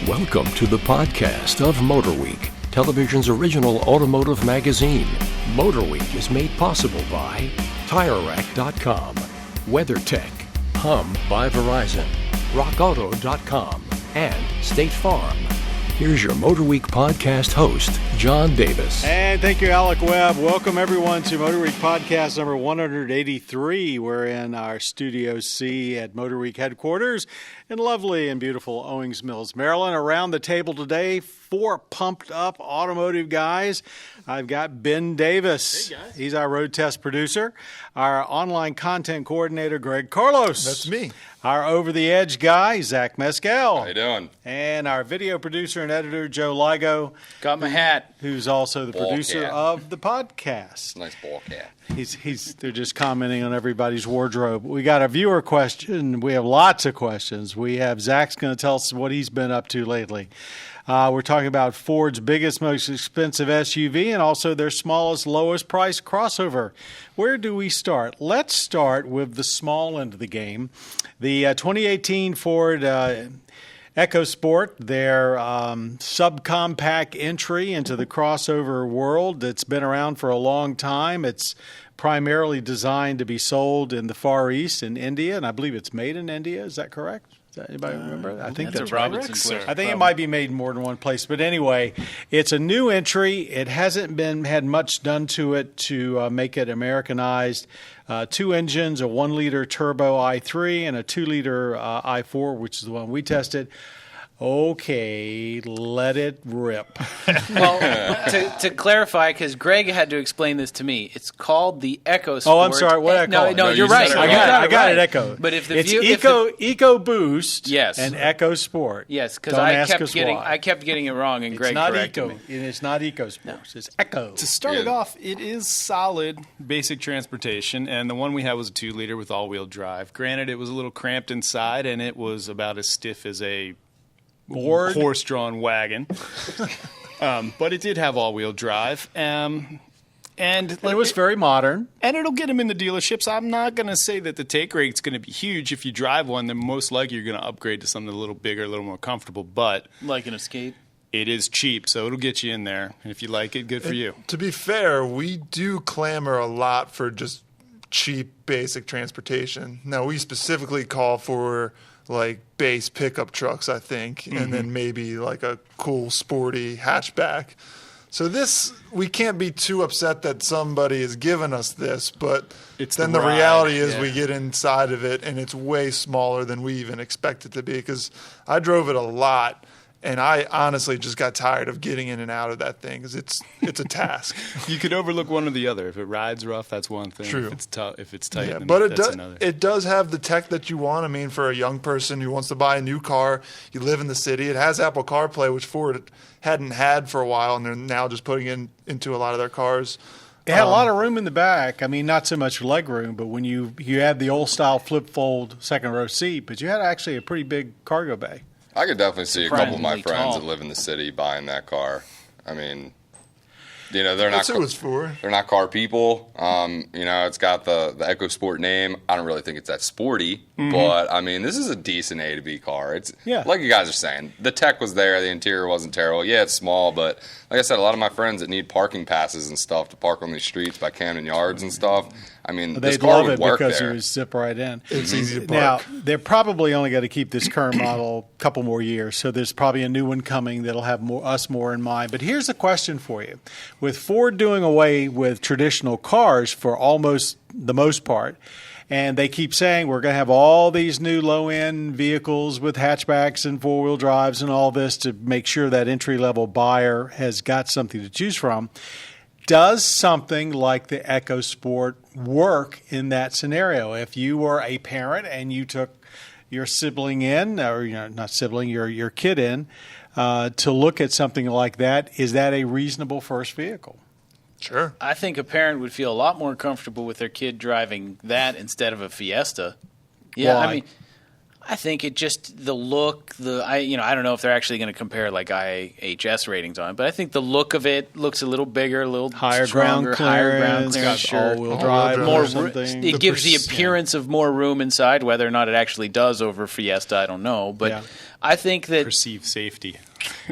Welcome to the podcast of MotorWeek, television's original automotive magazine. MotorWeek is made possible by TireRack.com, WeatherTech, Hum by Verizon, RockAuto.com, and State Farm. Here's your MotorWeek podcast host, John Davis. And thank you, Alec Webb. Welcome, everyone, to MotorWeek podcast number 183. We're in our Studio C at MotorWeek headquarters in lovely and beautiful Owings Mills, Maryland. Around the table today, four pumped-up automotive guys. I've got Ben Davis. Hey, guys. He's our road test producer. Our online content coordinator, Greg Carlos. That's me. Our over-the-edge guy, Zach Maskell. How you doing? And our video producer and editor, Joe Ligo. Got my hat. Who's also the Ball producer cat. of the podcast. Nice ball cat. They're just commenting on everybody's wardrobe. We got a viewer question. We have lots of questions. We have Zach's going to tell us what he's been up to lately. We're talking about Ford's biggest, most expensive SUV and also their smallest, lowest price crossover. Where do we start? Let's start with the small end of the game. The 2018 Ford EcoSport, their subcompact entry into the crossover world that's been around for a long time. It's primarily designed to be sold in the Far East in India, and I believe it's made in India. Is that correct? Does anybody remember? I think that's right. I think it might be made in more than one place. But anyway, it's a new entry. It hasn't had much done to it to make it Americanized. Two engines, a 1-liter turbo i3 and a 2-liter i4, which is the one we tested. Okay, let it rip. Well, to clarify, because Greg had to explain this to me, it's called the EcoSport. Oh, I'm sorry. What did I call it? No, you you're right. said it I got right. it. Echo. But if it's EcoBoost, Yes. and EcoSport. Yes, because Don't I ask kept us getting why. I kept getting it wrong, and It's Greg not corrected Eco. me. It's not EcoSport. It's Echo. To start it Yeah. off, it is solid basic transportation, and the one we had was a 2-liter with all-wheel drive. Granted, it was a little cramped inside, and it was about as stiff as a Bored? horse-drawn wagon. But it did have all-wheel drive. And it was very modern. And it'll get them in the dealerships. I'm not going to say that the take rate's going to be huge. If you drive one, then most likely you're going to upgrade to something a little bigger, a little more comfortable. But Like an Escape. it is cheap, so it'll get you in there. And if you like it, good for you. To be fair, we do clamor a lot for just cheap, basic transportation. Now, we specifically call for like base pickup trucks, I think, and then maybe like a cool, sporty hatchback. So this, we can't be too upset that somebody has given us this, but It's then the the ride, reality is yeah. we get inside of it and it's way smaller than we even expect it to be, because I drove it a lot. And I honestly just got tired of getting in and out of that thing because it's a task. You could overlook one or the other. If it rides rough, that's one thing. True. If it's tight, Yeah, then but that's another. it does have the tech that you want. I mean, for a young person who wants to buy a new car, you live in the city. It has Apple CarPlay, which Ford hadn't had for a while, and they're now just putting it into a lot of their cars. It had a lot of room in the back. I mean, not so much leg room, but when you had the old style flip fold second row seat, but you had actually a pretty big cargo bay. I could definitely see a couple of my Surprisingly friends tall. that live in the city buying that car. I mean, you know, they're That's not. who it's for. They're not car people. You know, it's got the EcoSport name. I don't really think it's that sporty, but I mean, this is a decent A to B car. It's like you guys are saying. The tech was there. The interior wasn't terrible. Yeah, it's small, but like I said, a lot of my friends that need parking passes and stuff to park on these streets by Camden Yards and stuff. I mean, this They'd car love would it work because there. you would zip right in. It's easy to Now, park. they're probably only going to keep this current model a couple more years, so there's probably a new one coming that'll have us more in mind. But here's a question for you. With Ford doing away with traditional cars for almost the most part, and they keep saying we're going to have all these new low-end vehicles with hatchbacks and four-wheel drives and all this to make sure that entry-level buyer has got something to choose from, does something like the EcoSport work in that scenario? If you were a parent and you took your sibling in, or not sibling, your kid in, to look at something like that, is that a reasonable first vehicle? Sure. I think a parent would feel a lot more comfortable with their kid driving that instead of a Fiesta. Yeah, Why? I mean, I think it just the look. I don't know if they're actually going to compare like IHS ratings on it, but I think the look of it looks a little bigger, a little Higher stronger, ground higher ground clearance, clearance. got Sure. all-wheel drive, drive. More or something. It gives the appearance of more room inside. Whether or not it actually does over Fiesta, I don't know. But I think that perceived safety.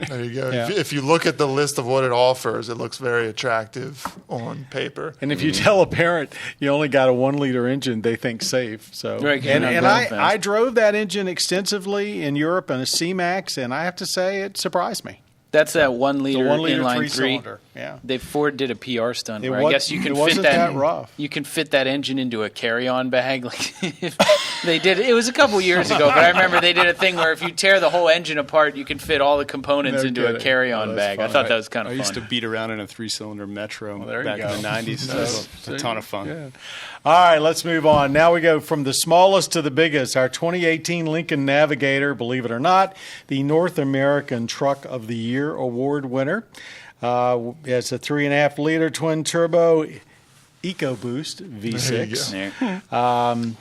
There you go. Yeah. If you look at the list of what it offers, it looks very attractive on paper. And if you tell a parent you only got a 1-liter engine, they think safe. So, Right, and you're not going fast. I drove that engine extensively in Europe in a C-Max, and I have to say it surprised me. that's that 1 liter, The 1 liter inline 3. three-cylinder. Yeah. Ford did a PR stunt where It I guess you can fit wasn't that rough. You can fit that engine into a carry-on bag. Like they did. It was a couple years ago, but I remember they did a thing where if you tear the whole engine apart, you can fit all the components No into a kidding. carry-on Oh, that's bag. fun. I thought that was kind I of used to fun. beat around in a 3-cylinder Metro there you back go. in the 90s. That was a ton of fun. Yeah. All right, let's move on. Now we go from the smallest to the biggest. Our 2018 Lincoln Navigator, believe it or not, the North American Truck of the Year award winner. It's a 3.5-liter twin-turbo EcoBoost V6. There.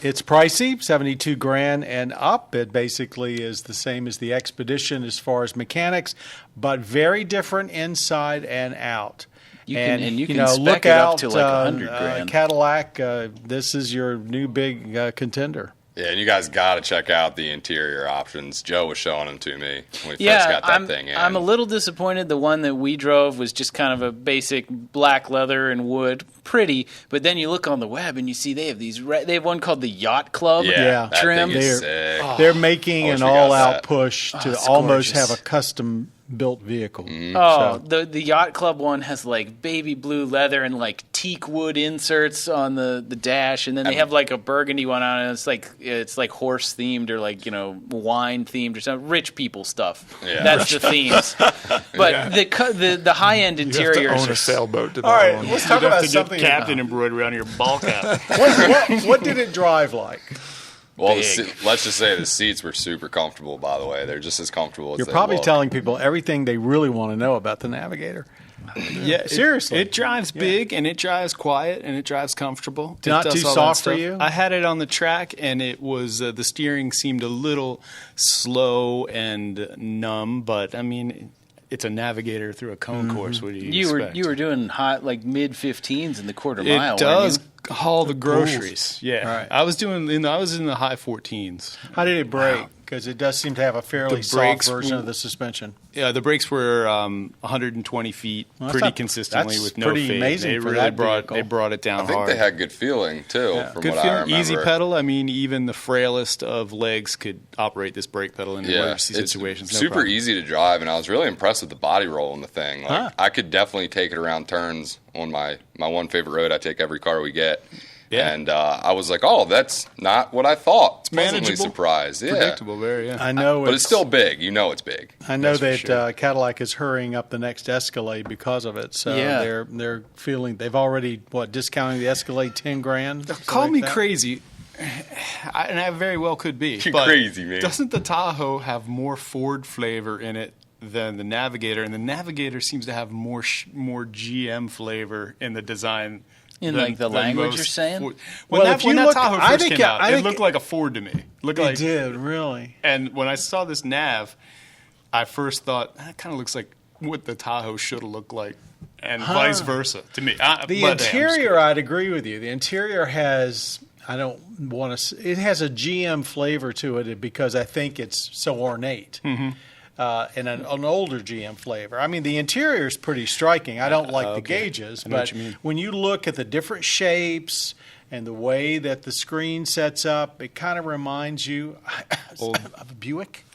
It's pricey, $72,000 and up. It basically is the same as the Expedition as far as mechanics, but very different inside and out. You can know, spec look it up out, to like $100,000. Cadillac, this is your new big contender. Yeah, and you guys got to check out the interior options. Joe was showing them to me when we Yeah, first got that thing in. I'm a little disappointed. The one that we drove was just kind of a basic black leather and wood, pretty. But then you look on the web and you see they have these. They have one called the Yacht Club Yeah. that trim. thing is sick. They're making I wish an we got all-out that. push to it's almost gorgeous. have a custom-built vehicle. Oh, the Yacht Club one has like baby blue leather and like teak wood inserts on the dash, and then they have like a burgundy one on it. It's like horse themed or like wine themed or something. Rich people stuff. Yeah. That's the themes. But the high end You have to interiors own are a sailboat to buy All right, one. let's talk You have about to get something. captain embroidery on your ball cap. What did it drive like? Well, Big. let's just say the seats were super comfortable, by the way. They're just as comfortable as You're they probably look. telling people everything they really want to know about the Navigator. Yeah, Seriously. It drives big and it drives quiet and it drives comfortable. It Not does too all that soft for stuff. you? I had it on the track and it was the steering seemed a little slow and numb, but I mean it's a Navigator through a cone course. What do you expect? you were doing hot like mid 15s in the quarter It mile. does weren't haul the groceries. Yeah, All right. I was in the high 14s. How did it brake? Because it does seem to have a fairly The soft brakes version were- of the suspension. Yeah, the brakes were 120 feet Well, that's pretty not- consistently that's with no pretty fade. amazing They for really that brought vehicle. they brought it down I think hard. they had good feeling, too, from Good what I feeling, remember. easy pedal. I mean, even the frailest of legs could operate this brake pedal in emergency it's situations. No super problem. easy to drive, and I was really impressed with the body roll in the thing. Like, Huh. I could definitely take it around turns on my one favorite road I take every car we get. Yeah. And I was like, oh, that's not what I thought. It's pleasantly manageable, surprised. Yeah. Predictable, very. Yeah. I know, But it's still big. You know it's big. I know That's for that sure. Cadillac is hurrying up the next Escalade because of it. So Yeah. they're feeling they've already discounting the Escalade $10,000. Call me crazy, and I very well could be. You're but crazy, man. Doesn't the Tahoe have more Ford flavor in it than the Navigator? And the Navigator seems to have more GM flavor in the design. In, than- like, the than language most you're saying? Ford. Well, When if you that look- Tahoe I first think- came out, I it think- looked like a Ford to me. Looked It like did, really. And when I saw this nav, I first thought that kind of looks like what the Tahoe should have looked like, and vice versa to me. The interior, I'd agree with you. The interior has, I don't want to, it has a GM flavor to it because I think it's so ornate. And an older GM flavor. I mean, the interior is pretty striking. I don't like the gauges, I know what but you mean. when you look at the different shapes and the way that the screen sets up, it kind of reminds you of a Buick.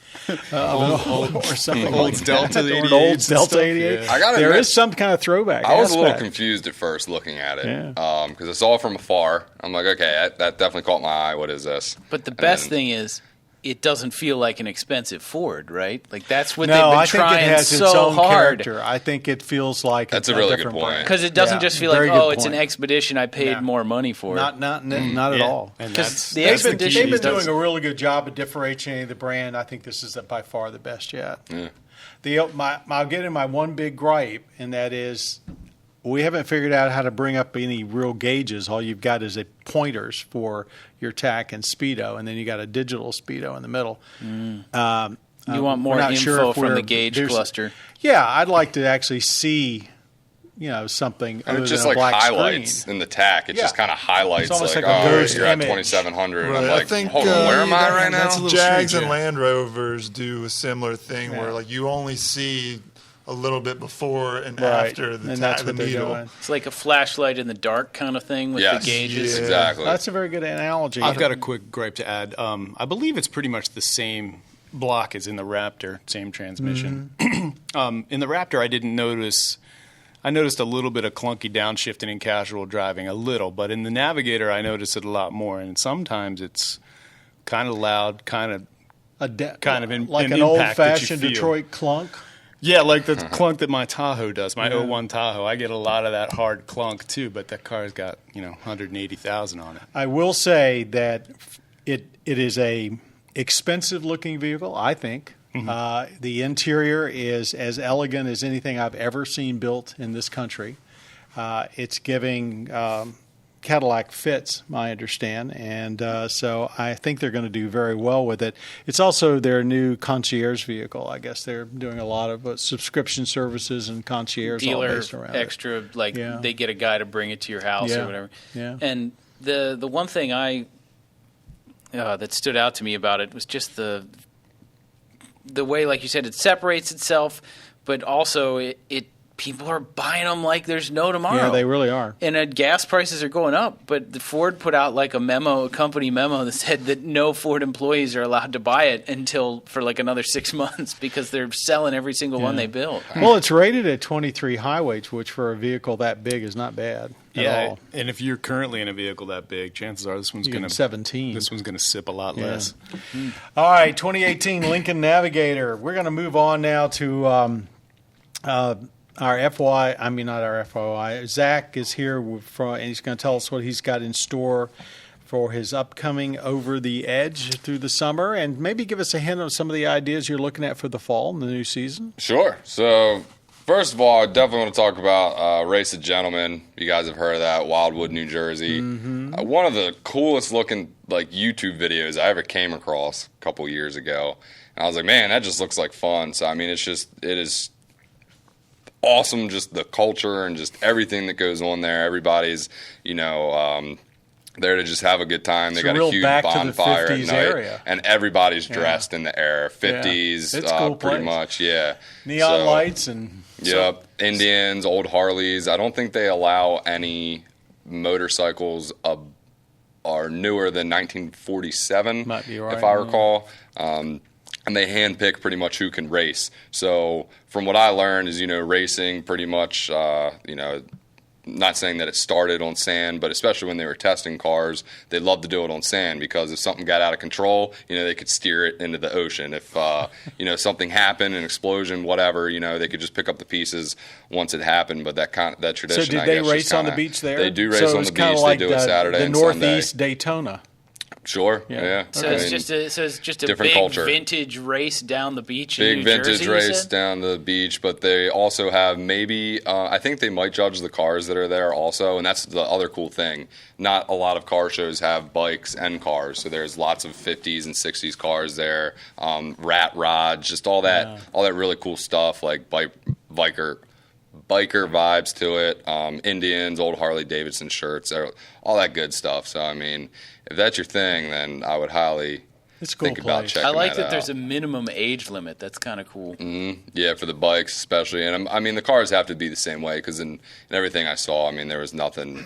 Or something old like Delta that. Or an 88s old and Delta stuff, 88. yeah. I gotta There admit, is some kind of throwback I was a little aspect. confused at first looking at it Yeah. because I saw it from afar. I'm like, okay, that definitely caught my eye. What is this? But the And best then- thing is, it doesn't feel like an expensive Ford, right? Like that's what No, they've been I think trying it has so its own hard. character. I think it feels like That's it's a really good different point. brand. Because it doesn't Yeah, just feel like, very good oh, it's an point. Expedition. I paid No. more money for it. Not at all. And Because that's, the that's the Expedition key. They've been does- doing a really good job of differentiating the brand. I think this is by far the best yet. Yeah. I'll get in my one big gripe, and that is we haven't figured out how to bring up any real gauges. All you've got is a pointers for your tack and speedo, and then you got a digital speedo in the middle. You want more we're not info sure if from the we're- gauge there's- cluster. Yeah, I'd like to actually see something. And other it just than a black highlights screen. in the tack. It just kind of highlights almost like, like a oh, ghost you're at image. 2,700. Right. I'm like, I think, hold on, where am I right now? Jags strange, and Land Rovers do a similar thing where like you only see a little bit before and after the needle. It's like a flashlight in the dark kind of thing with the gauges. Yeah. Exactly. That's a very good analogy. I've got a quick gripe to add. I believe it's pretty much the same block as in the Raptor, same transmission. Mm-hmm. In the Raptor, I didn't notice. I noticed a little bit of clunky downshifting in casual driving, a little, but in the Navigator, I noticed it a lot more. And sometimes it's kind of loud, kind of like an old-fashioned Detroit clunk. Yeah, like the clunk that my Tahoe does, my 01 Tahoe. I get a lot of that hard clunk too, but that car's got 180,000 on it. I will say that it is a expensive-looking vehicle, I think. Mm-hmm. The interior is as elegant as anything I've ever seen built in this country. It's giving Cadillac fits, I understand, and so I think they're going to do very well with it. It's also their new concierge vehicle. I guess they're doing a lot of subscription services and concierge all based around extra, it. They get a guy to bring it to your house or whatever. Yeah. And the one thing that stood out to me about it was just the way, like you said, it separates itself, but also it people are buying them like there's no tomorrow. Yeah, they really are. And gas prices are going up, but the Ford put out like a company memo that said that no Ford employees are allowed to buy it for like another 6 months because they're selling every single one they build. Well, it's rated at 23 high weights, which for a vehicle that big is not bad at all. And if you're currently in a vehicle that big, chances are this one's going to 17. This one's going to sip a lot less. All right, 2018 Lincoln Navigator. We're going to move on now to our FY. I mean, not our FYI. Zach is here and he's going to tell us what he's got in store for his upcoming Over the Edge through the summer, and maybe give us a hint of some of the ideas you're looking at for the fall and the new season. Sure. So, first of all, I definitely want to talk about Race of Gentlemen. You guys have heard of that, Wildwood, New Jersey. Mm-hmm. One of the coolest looking YouTube videos I ever came across a couple years ago. And I was like, man, that just looks like fun. So, I mean, it is awesome, just the culture and just everything that goes on there. Everybody's, there to just have a good time. They got a huge bonfire at night, area. And everybody's dressed in the era, 50s, cool pretty much, Neon lights and Indians, old Harleys. I don't think they allow any motorcycles are newer than 1947, might be right, if I recall. And they handpick pretty much who can race. So from what I learned is, racing pretty much, not saying that it started on sand, but especially when they were testing cars, they loved to do it on sand because if something got out of control, they could steer it into the ocean. If, something happened, an explosion, whatever, they could just pick up the pieces once it happened. But that tradition, so did they race on the beach there? They do race on the beach. They do it Saturday and Sunday. The Northeast Daytona. Sure. Yeah. So it's just a different big culture. Vintage race down the beach. Big in New vintage Jersey, race down the beach, but they also have maybe I think they might judge the cars that are there also, and that's the other cool thing. Not a lot of car shows have bikes and cars, so there's lots of 50s and 60s cars there, rat rods, just all that really cool stuff like biker vibes to it, Indians, old Harley Davidson shirts, all that good stuff. So I mean, if that's your thing, then I would highly think about checking that out. I like that there's a minimum age limit. That's kind of cool. Mm-hmm. Yeah, for the bikes especially. And I mean, the cars have to be the same way because in everything I saw, I mean, there was nothing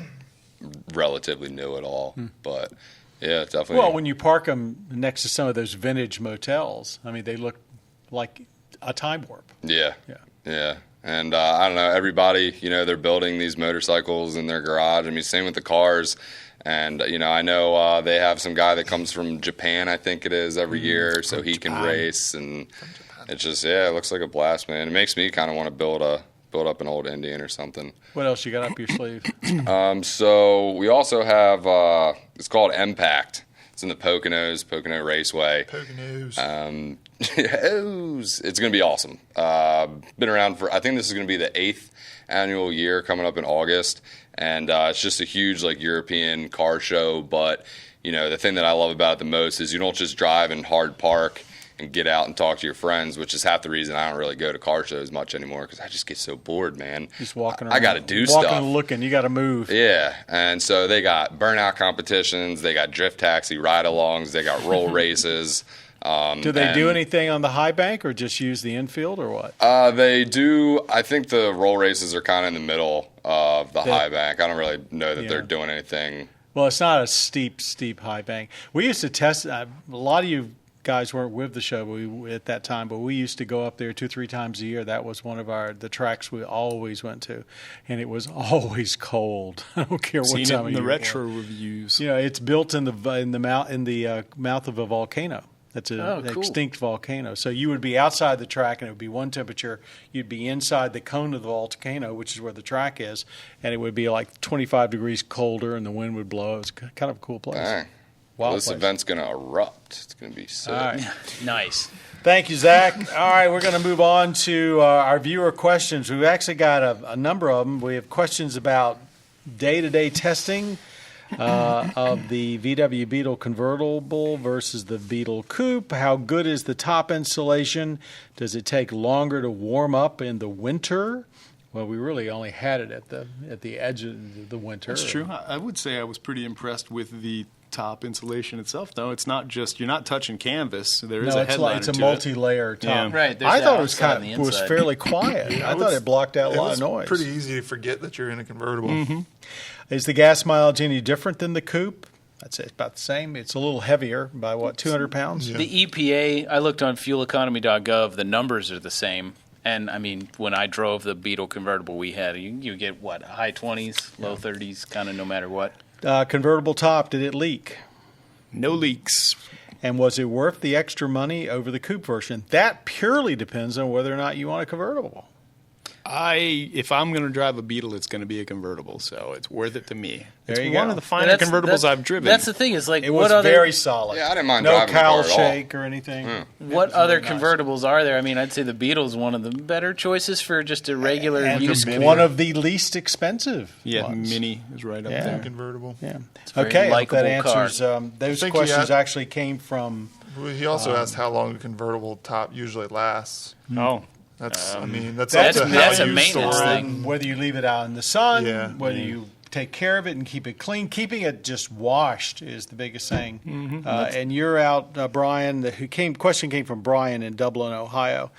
relatively new at all. But yeah, definitely. Well, when you park them next to some of those vintage motels, I mean, they look like a time warp. Yeah. And I don't know, everybody, they're building these motorcycles in their garage. I mean, same with the cars. And, I know they have some guy that comes from Japan, I think it is, every year, so he can race. And it's just, it looks like a blast, man. It makes me kind of want to build up an old Indian or something. What else you got up your sleeve? So we also have, it's called Impact. It's in the Pocono Raceway. Poconos. It's going to be awesome. Been around I think this is going to be the 8th annual year coming up in August. And it's just a huge European car show. But, the thing that I love about it the most is you don't just drive and hard park and get out and talk to your friends, which is half the reason I don't really go to car shows much anymore because I just get so bored, man. Just walking around. I got to do stuff. Walking and looking. You got to move. Yeah. And so they got burnout competitions. They got drift taxi ride-alongs. They got roll races. Do they do anything on the high bank or just use the infield or what? They do. I think the roll races are kind of in the middle of the high bank. I don't really know that they're doing anything. Well, it's not a steep high bank. We used to test. A lot of you guys weren't with the show at that time, but we used to go up there 2-3 times a year. That was one of the tracks we always went to, and it was always cold. I don't care what time of year. Seen it in the retro reviews. It's built in the mouth of a volcano. That's an extinct volcano. So you would be outside the track, and it would be one temperature. You'd be inside the cone of the volcano, which is where the track is, and it would be like 25 degrees colder, and the wind would blow. It's kind of a cool place. Dang. Well, this event's going to erupt. It's going to be sick. All right. Nice. Thank you, Zach. All right, we're going to move on to our viewer questions. We've actually got a number of them. We have questions about day-to-day testing of the VW Beetle Convertible versus the Beetle Coupe. How good is the top insulation? Does it take longer to warm up in the winter? Well, we really only had it at the edge of the winter. That's true. I would say I was pretty impressed with the top insulation itself, though. It's not just you're not touching canvas. There is a headliner. It's a multi-layer top. Yeah. Right. I thought it was fairly quiet. I thought it blocked out a lot of noise. It was pretty easy to forget that you're in a convertible. Mm-hmm. Is the gas mileage any different than the coupe? I'd say it's about the same. It's a little heavier by 200 pounds? Yeah. The EPA, I looked on fueleconomy.gov, the numbers are the same. And, I mean, when I drove the Beetle convertible we had, you get, high 20s, low 30s, kind of no matter what. Convertible top, did it leak? No leaks. And was it worth the extra money over the coupe version? That purely depends on whether or not you want a convertible. If I'm going to drive a Beetle, it's going to be a convertible, so it's worth it to me. It's one of the finer convertibles I've driven. That's the thing is it was very solid. Yeah, I didn't mind driving the car No cowl at all. shake or anything. What other convertibles are there? I mean, I'd say the Beetle's one of the better choices for just a regular use. One of the least expensive. Yeah, ones. Mini is right up there. Convertible. Yeah. Okay. I hope that answers. Those questions actually came from. He also asked how long a convertible top usually lasts. Oh. That's a maintenance thing. Whether you leave it out in the sun, whether you take care of it and keep it clean. Keeping it just washed is the biggest thing. Mm-hmm. And you're out, Brian. Question came from Brian in Dublin, Ohio.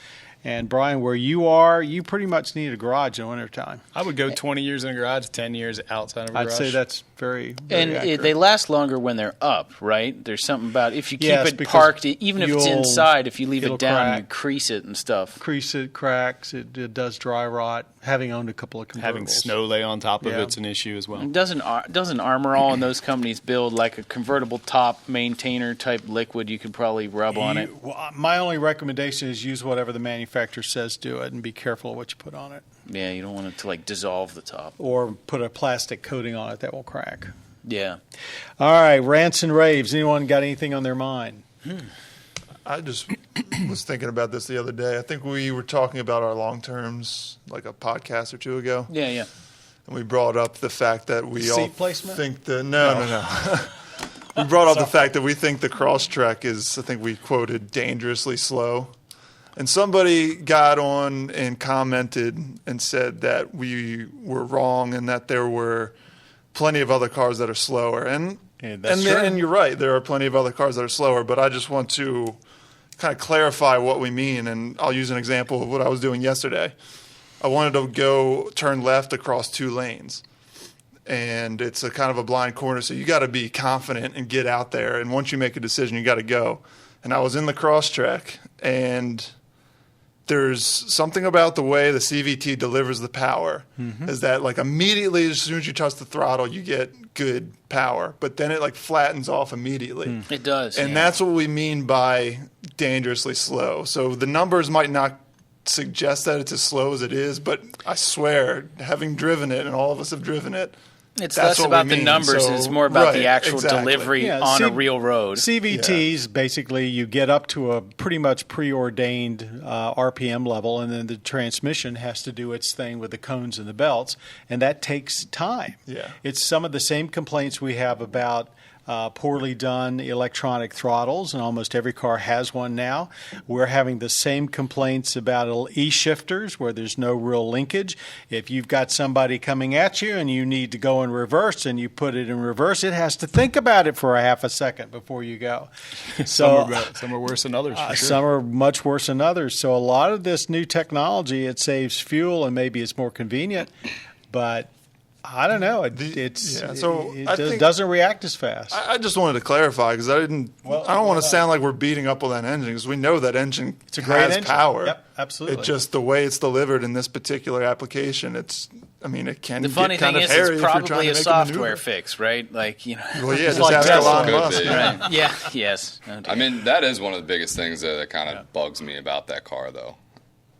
And, Brian, where you are, you pretty much need a garage in wintertime. I would go 20 years in a garage, 10 years outside of a garage. I'd say that's very and accurate. They last longer when they're up, right? There's something about if you keep it parked, even if it's inside, if you leave it down, you crease it and stuff. Crease it, cracks, it does dry rot. Having owned a couple of convertibles. Having snow lay on top of it's an issue as well. And doesn't Armor All and those companies build like a convertible top maintainer type liquid you could probably rub on it? My only recommendation is use whatever the manufacturer says do it and be careful of what you put on it. Yeah, you don't want it to dissolve the top. Or put a plastic coating on it that will crack. Yeah. All right, rants and raves. Anyone got anything on their mind? I just was thinking about this the other day. I think we were talking about our long terms like a podcast or two ago. Yeah. And we brought up the fact that we all placement? think no. We brought up the fact that we think the Crosstrek is, I think we quoted, dangerously slow. And somebody got on and commented and said that we were wrong and that there were plenty of other cars that are slower. And you're right, there are plenty of other cars that are slower, but I just want to kind of clarify what we mean, and I'll use an example of what I was doing yesterday. I wanted to turn left across 2 lanes, and it's a kind of a blind corner, so you got to be confident and get out there, and once you make a decision, you got to go. And I was in the Crosstrek, and there's something about the way the CVT delivers the power is that immediately as soon as you touch the throttle, you get good power, but then it flattens off immediately. It does. And that's what we mean by dangerously slow. So the numbers might not suggest that it's as slow as it is, but I swear, having driven it, and all of us have driven it, it's less about the numbers. It's more about the actual delivery on a real road. CVTs, basically, you get up to a pretty much preordained RPM level, and then the transmission has to do its thing with the cones and the belts, and that takes time. Yeah. It's some of the same complaints we have about poorly done electronic throttles, and almost every car has one now. We're having the same complaints about e-shifters where there's no real linkage. If you've got somebody coming at you and you need to go in reverse and you put it in reverse, it has to think about it for a half a second before you go. So some are worse than others. For sure. Some are much worse than others. So a lot of this new technology, it saves fuel and maybe it's more convenient, but I don't know. It doesn't react as fast. I just wanted to clarify because I don't want to sound like we're beating up on that engine because we know that engine has power. Yep, absolutely. It's just the way it's delivered in this particular application. It can. The funny thing is, it's probably a software fix, right? Like, you know. Well, yeah, just ask Elon Musk. Right. Yeah. Yes. Oh, I mean, that is one of the biggest things that kind of bugs me about that car, though.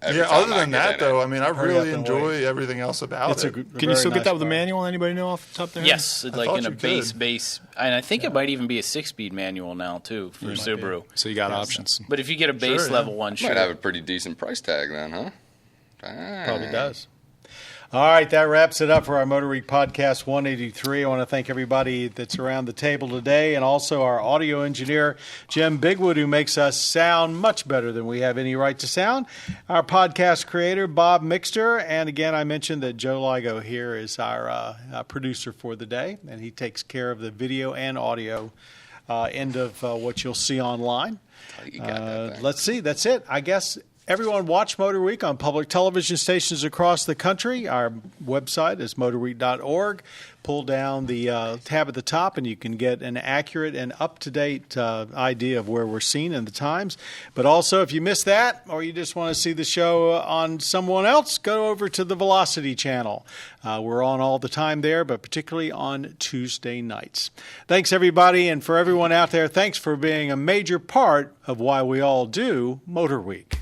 Other than that, though, I mean, I really enjoy everything else about it. Can you still get that with a manual? Anybody know off the top of their head? Yes, like in a base. And I think it might even be a 6-speed manual now, too, for Subaru. So you got options. But if you get a base level one, might have a pretty decent price tag then, huh? Probably does. All right, that wraps it up for our MotorWeek Podcast 183. I want to thank everybody that's around the table today and also our audio engineer, Jim Bigwood, who makes us sound much better than we have any right to sound, our podcast creator, Bob Mixter, and again, I mentioned that Joe Ligo here is our producer for the day, and he takes care of the video and audio end of what you'll see online. Let's see, that's it. I guess everyone watch MotorWeek on public television stations across the country. Our website is motorweek.org. Pull down the tab at the top and you can get an accurate and up-to-date idea of where we're seen in the times. But also, if you missed that or you just want to see the show on someone else, go over to the Velocity channel. We're on all the time there, but particularly on Tuesday nights. Thanks, everybody. And for everyone out there, thanks for being a major part of why we all do MotorWeek.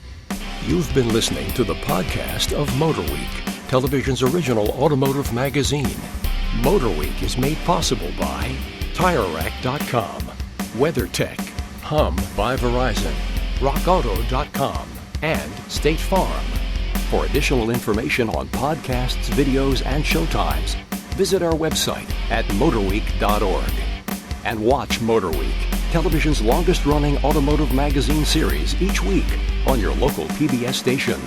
You've been listening to the podcast of MotorWeek, television's original automotive magazine. MotorWeek is made possible by TireRack.com, WeatherTech, Hum by Verizon, RockAuto.com, and State Farm. For additional information on podcasts, videos, and showtimes, visit our website at MotorWeek.org. And watch MotorWeek, television's longest-running automotive magazine series each week on your local PBS station.